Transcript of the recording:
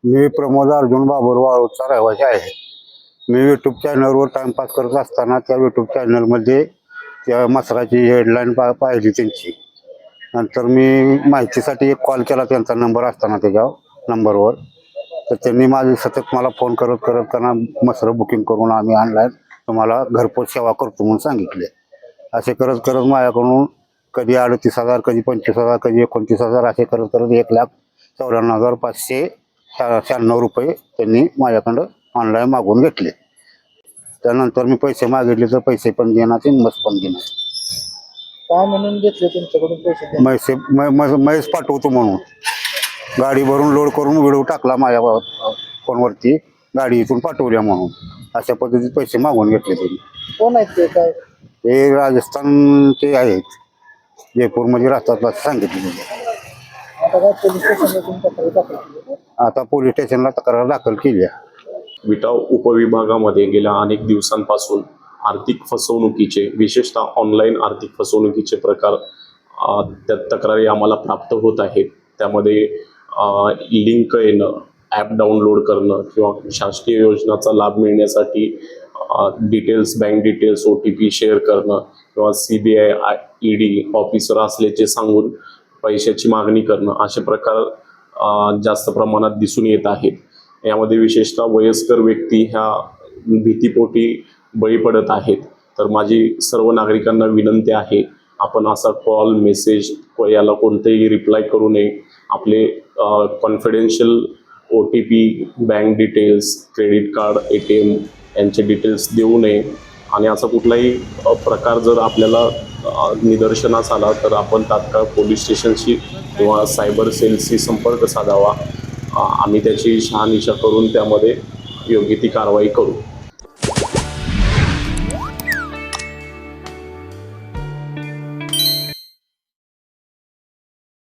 मी प्रमोद अर्जुन बाबर वाळूचा रहिवासी आहे. मी यूट्यूब चॅनलवर टाइमपास करत असताना त्या यूट्यूब चॅनलमध्ये त्या मसराची हेडलाईन पाहिली त्यांची. नंतर मी माहितीसाठी एक कॉल केला त्यांचा नंबर असताना त्याच्या नंबरवर. तर त्यांनी माझी सतत मला फोन करत त्यांना मसरं बुकिंग करून आम्ही ऑनलाईन तुम्हाला घरपोच सेवा करतो म्हणून सांगितले. असे करत माझ्याकडून कधी 38,000, कधी 25,000, कधी 29,000 असे करत 1,94,596 रुपये त्यांनी माझ्याकडं ऑनलाईन मागून घेतले. त्यानंतर मी पैसे मागितले तर पैसे पण देणार ते मस पण देणार. काय म्हणून घेतले तुमच्याकडून पैसे? म्हैस पाठवतो म्हणून गाडी भरून लोड करून व्हिडिओ टाकला माझ्या फोनवरती, गाडी इथून पाठवल्या म्हणून. अशा पद्धतीत पैसे मागून घेतले त्यांनी. कोण आहेत ते? काय ते राजस्थानचे आहेत, जयपूरमध्ये राहतात असं सांगितलं त्यांनी. आता काय पोलीस स्टेशनला तुम्ही तक्रार दाखल केली? आता पोलीस स्टेशनला तक्रार दाखल केली आहे. विटा उपविभागामध्ये गेल्या अनेक दिवसांपासून आर्थिक फसवणुकीचे, विशेषतः ऑनलाईन आर्थिक फसवणुकीचे प्रकार त्या तक्रारी आम्हाला प्राप्त होत आहेत. त्यामध्ये लिंक येणं, ॲप डाउनलोड करणं किंवा शासकीय योजनाचा लाभ मिळण्यासाठी details, bank details, OTP share करणं किंवा CBI ED ऑफिसर असल्याचे सांगून पैशाची मागणी करणं, असे प्रकार जास्त प्रमाणात दिसून येत आहेत. यामध्ये विशेषतः वयस्कर व्यक्ती ह्या भीतीपोटी बळी पडत आहेत. तर माझी सर्व नागरिकांना विनंती आहे, आपण असा कॉल, मेसेज याला कोणतेही रिप्लाय करू नये. आपले confidential OTP, bank details, credit card, ATM यांचे डिटेल्स देऊ नये. आणि असा कुठलाही प्रकार जर आपल्याला निदर्शनास आला तर आपण तात्काळ पोलीस स्टेशनशी किंवा सायबर सेलशी संपर्क साधावा. आम्ही त्याची शहानिशा करून त्यामध्ये योग्य ती कारवाई करू.